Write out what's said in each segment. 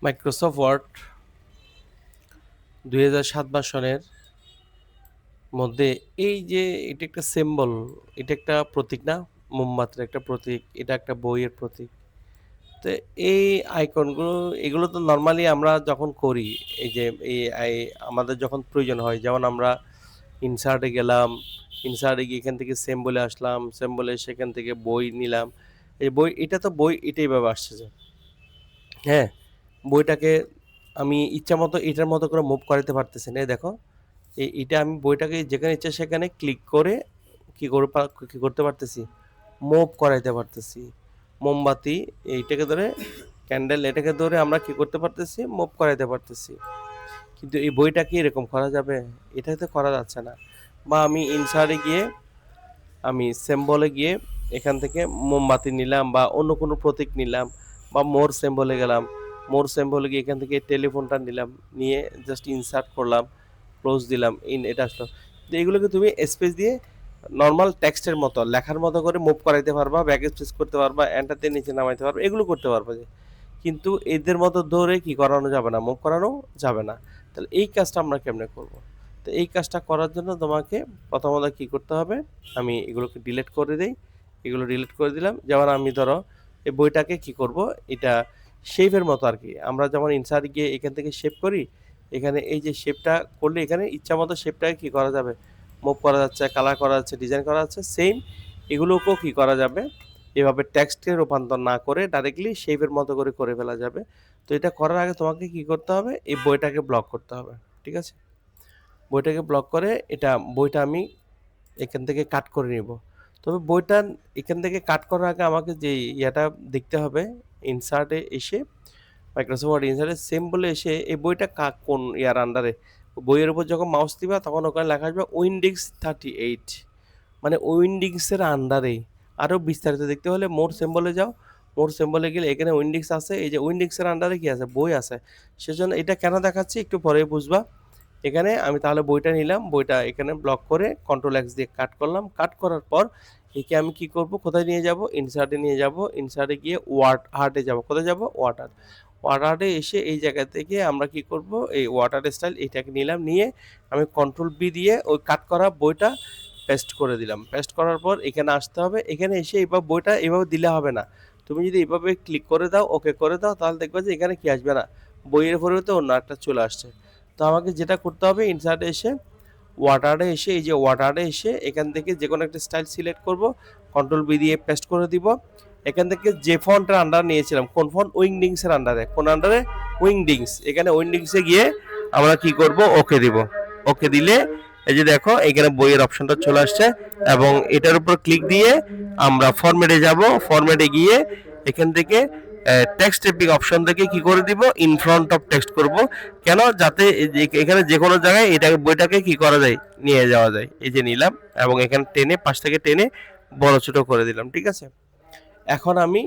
Microsoft word 2007 সনের মধ্যে এই যে এটা একটা সিম্বল, এটা একটা প্রতীক না? মোমবাতির একটা প্রতীক, এটা একটা বইয়ের প্রতীক। তো এই আইকনগুলো এগুলো তো নরমালি আমরা যখন করি, এই যে এই আমাদের যখন প্রয়োজন হয়, যেমন আমরা ইনসার্টে গেলাম, ইনসার্টে গিয়ে এখান থেকে সিম্বলে আসলাম, সিম্বলে সেখান থেকে বই নিলাম। এই বই, এটা তো বই এটাই ভাবে আসছে যে, হ্যাঁ, বইটাকে আমি ইচ্ছামতো এটার মতো করে মুভ করাতে পারতেছি না। এই দেখো, এটা আমি বইটাকে যেখানে ইচ্ছা সেখানে ক্লিক করে কি করতে পারতেছি, মুভ করাইতে পারতেছি। মোমবাতি এইটাকে ধরে, ক্যান্ডেল এটাকে ধরে আমরা কি করতে পারতেছি, মুভ করাইতে পারতেছি। কিন্তু এই বইটা কি এরকম করা যাবে? এটা তো করা যাচ্ছে না। বা আমি ইনসার্টে গিয়ে, আমি সিম্বলে গিয়ে এখান থেকে মোমবাতি নিলাম বা অন্য কোনো প্রতীক নিলাম, বা মোর সিম্বলে গেলাম, মোর সিম্বলে গিয়ে এখান থেকে টেলিফোনটা নিলাম, নিয়ে জাস্ট ইনসার্ট করলাম, ক্লোজ দিলাম, এটা আসলো। তো এগুলোকে তুমি স্পেস দিয়ে নর্মাল টেক্সটের মতো লেখার মতো করে মুভ করাইতে পারবা, ব্যাক স্পেস করতে পারবা, এন্টারতে নিচে নামাইতে পারবা, এগুলো করতে পারবা যে। কিন্তু এদের মতো ধরে কি করানো যাবে না, মুভ করানো যাবে না। তাহলে এই কাজটা আমরা কেমনে করব? তো এই কাজটা করার জন্য তোমাকে প্রথমত কি করতে হবে, আমি এগুলোকে ডিলিট করে দেই। এগুলো ডিলিট করে দিলাম। যেমন আমি ধরো এই বইটাকে কি করব, এটা শেপের মতো আর কি, আমরা যেমন ইনসার্ট গিয়ে এখান থেকে শেপ করি, এখানে এই যে শেপটা করলে এখানে ইচ্ছা মতো শেপটাকে কি করা যাবে, মুভ করা যাচ্ছে, কালার করা যাচ্ছে, ডিজাইন করা যাচ্ছে। সেম এগুলোকেও কি করা যাবে, এভাবে টেক্সটে রূপান্তর না করে ডাইরেক্টলি শেপের মতো করে করে ফেলা যাবে। তো এটা করার আগে তোমাকে কি করতে হবে, এই বইটাকে ব্লক করতে হবে। ঠিক আছে? বইটাকে ব্লক করে বইটা আমি এখান থেকে কাট করে নিব। তবে বইটা এখান থেকে কাট করার আগে আমাকে যে ইয়াটা দেখতে হবে, ইনসার্টে এসে, মাইক্রোসফট ওয়ার্ড ইনসার্টে সিম্বলে এসে এই বইটা কোন ইয়ার আন্ডারে, বইয়ের উপর যখন মাউস দিবা তখন ওখানে লেখা আসবে উইন্ডিক্স 38, মানে উইন্ডিংসের আন্ডারেই। আরও বিস্তারিত দেখতে হলে মোর সিম্বলে যাও, মোর সিম্বলে গেলে এখানে উইন্ডিক্স আছে, এই যে উইন্ডিক্সের আন্ডারে কি আছে, বই আছে। সেজন্য এটা কেন দেখাচ্ছি একটু পরে বুঝবা। এখানে আমি তাহলে বইটা নিলাম, বইটা এখানে ব্লক করে কন্ট্রোল এক্স দিয়ে কাট করলাম। কাট করার পর একে আমি কি করব, কোথায় নিয়ে যাব, ইনসার্টে নিয়ে যাব। ইনসার্টে গিয়ে ওয়ার্ড আর্টে যাব। কোথায় যাব, ওয়ার্ড আর্ট। ওয়ার্ড আর্টে এসে এই জায়গা থেকে আমরা কি করব, এই ওয়াটার স্টাইল এইটাকে নিলাম, নিয়ে আমি কন্ট্রোল বি দিয়ে ওই কাট করা বইটা পেস্ট করে দিলাম। পেস্ট করার পর এখানে আসতে হবে। এখানে এসে এবার বইটা এভাবে দিলে হবে না। তুমি যদি এভাবে ক্লিক করে দাও, ওকে করে দাও, তাহলে দেখবে যে এখানে কি আসবে না, বইয়ের পরিবর্তে অন্য একটা চলে আসছে। তো আমাকে যেটা করতে হবে, ইনসার্টে এসে ওয়াটারে এসে, এই যে ওয়াটারে এসে এখান থেকে যে কোনো একটা স্টাইল সিলেক্ট করব, কন্ট্রোল বি দিয়ে পেস্ট করে দিব। এখান থেকে যে ফন্টের আন্ডার নিয়েছিলাম, কোন ফন্ট, উইংডিংসের আন্ডারে, কোন আন্ডারে, উইংডিংস, এখানে উইংডিংসে গিয়ে আমরা কি করব, ওকে দিব। ওকে দিলে এই যে দেখো এখানে বইয়ের অপশনটা চলে আসছে, এবং এটার উপর ক্লিক দিয়ে আমরা ফরম্যাটে যাব। ফরম্যাটে গিয়ে এখান থেকে টেক্সট টাইপিং অপশন থেকে কি করে দিব, ইন ফ্রন্ট অফ টেক্সট করব। কেন, যাতে এখানে যে কোনো জায়গায় এটাকে বইটাকে কি করা যায়, নিয়ে যাওয়া যায়। এই যে নিলাম, এবং এখানে টেনে, পাশ থেকে টেনে বড় ছোট করে দিলাম। ঠিক আছে? এখন আমি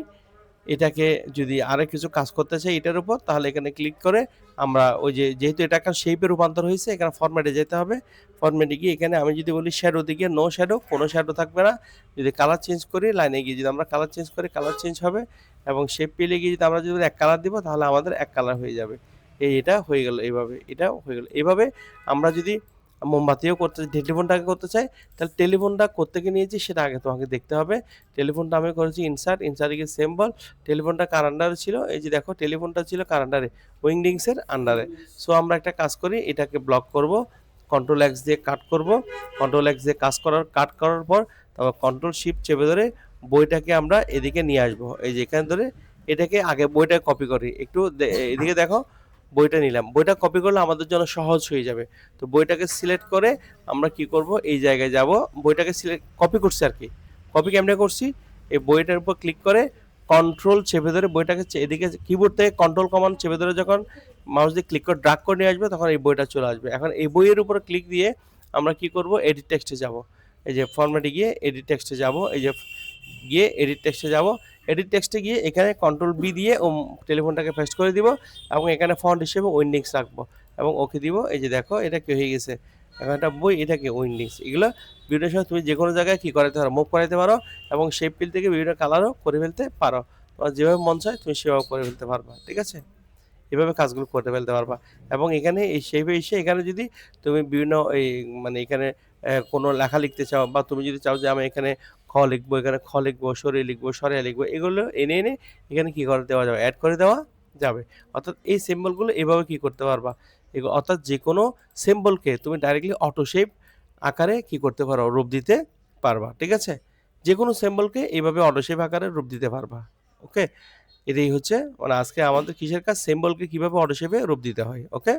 এটাকে যদি আরো কিছু কাজ করতে চাই এটার উপর, তাহলে এখানে ক্লিক করে আমরা ওই যে, যেহেতু এটা একটা শেপে রূপান্তর হয়েছে, এখানে ফরম্যাটে যেতে হবে। ফরম্যাটে গিয়ে এখানে আমি যদি বলি শ্যাডো দিকে, নো শ্যাডো, কোনো শ্যাডো থাকবে না। যদি কালার চেঞ্জ করি, লাইনে গিয়ে যদি আমরা কালার চেঞ্জ করি, কালার চেঞ্জ হবে। এবং শেপ পেলে গিয়ে যদি আমরা যদি এক কালার দিব, তাহলে আমাদের এক কালার হয়ে যাবে। এটা হয়ে গেল এইভাবে, এটাও হয়ে গেল এইভাবে। আমরা যদি মোমবাতিও করতে, টেলিফোনটাকে করতে চাই, তাহলে টেলিফোনটা কোত্থেকে নিয়েছি সেটা আগে তোমাকে দেখতে হবে। টেলিফোনটা আমি করেছি ইনসার্ট, ইনসার্টে গিয়ে সিম্বল। টেলিফোনটা কার আন্ডারে ছিল, এই যে দেখো টেলিফোনটা ছিল কার আন্ডারে, উইংডিংসের আন্ডারে। সো আমরা একটা কাজ করি, এটাকে ব্লক করব, কন্ট্রোল এক্স দিয়ে কাট করব। কন্ট্রোল এক্স দিয়ে কাট করার পর তারপর কন্ট্রোল শিফট চেপে ধরে বইটাকে আমরা এদিকে নিয়ে আসবো। এই যে এখানে ধরে এটাকে আগে বইটা কপি করি, একটু এদিকে দেখো, বইটা নিলাম, বইটা কপি করলে আমাদের জন্য সহজ হয়ে যাবে। তো বইটাকে সিলেক্ট করে আমরা কি করব, এই জায়গায় যাব, বইটাকে সিলেক্ট কপি করছি আর কি। কপি কেমনে করছি, এই বইটার উপর ক্লিক করে কন্ট্রোল চেপে ধরে বইটাকে এদিকে কিবোর্ড থেকে কন্ট্রোল কমান্ড চেপে ধরে যখন মাউস দিয়ে ক্লিক করে ড্রাগ করে নিয়ে আসবে, তখন এই বইটা চলে আসবে। এখন এই বইয়ের উপর ক্লিক দিয়ে আমরা কি করব, এডিট টেক্সটে যাব। এই যে ফরম্যাটে গিয়ে এডিট টেক্সটে যাব, এই যে গিয়ে এডিট টেক্সটে যাব। এডিট টেক্সটে গিয়ে এখানে কন্ট্রোল বি দিয়ে ও টেলিফোনটাকে পেস্ট করে দিব, এবং এখানে ফন্ট হিসেবে উইন্ডিংস রাখবো, এবং ওকে দিব। এই যে দেখো এটা কি হয়ে গেছে, এখন একটা বই, এটা কি উইন্ডিংস। এগুলো ভিডিওর সময় তুমি যে কোনো জায়গায় কি করাতে পারো, মুভ করাতে পারো, এবং শেপ পিল থেকে বিভিন্ন কালারও করে ফেলতে পারো। তোমার যেভাবে মন চায় তুমি সেভাবে করে ফেলতে পারবা। ঠিক আছে? এভাবে কাজগুলো করে ফেলতে পারবা। এবং এখানে এই শেপে এসে এখানে যদি তুমি বিভিন্ন এই মানে এখানে কোনো লেখা লিখতে চাও বা তুমি যদি চাও যে আমি এখানে খ লিখবো, এখানে খ লিখবো, সরিয়ে লিখবো, সরাইয়া লিখবো, এগুলো এনে এখানে কি করে দেওয়া যাবে? এড করে দেওয়া যাবে। অর্থাৎ এই সিম্বলগুলো এভাবে কি করতে পারবা? অর্থাৎ যেকোনো সিম্বলকে তুমি ডাইরেক্টলি অটো শেপ আকারে কি করতে পারো? রূপ দিতে পারবা। ঠিক আছে? যেকোনো সিম্বলকে এভাবে অটো শেপ আকারে রূপ দিতে পারবা। ওকে? এটাই হচ্ছে মানে আজকে আমাদের কিসের কাজ? সিম্বলকে কিভাবে অটো শেপে রূপ দিতে হয়। ওকে?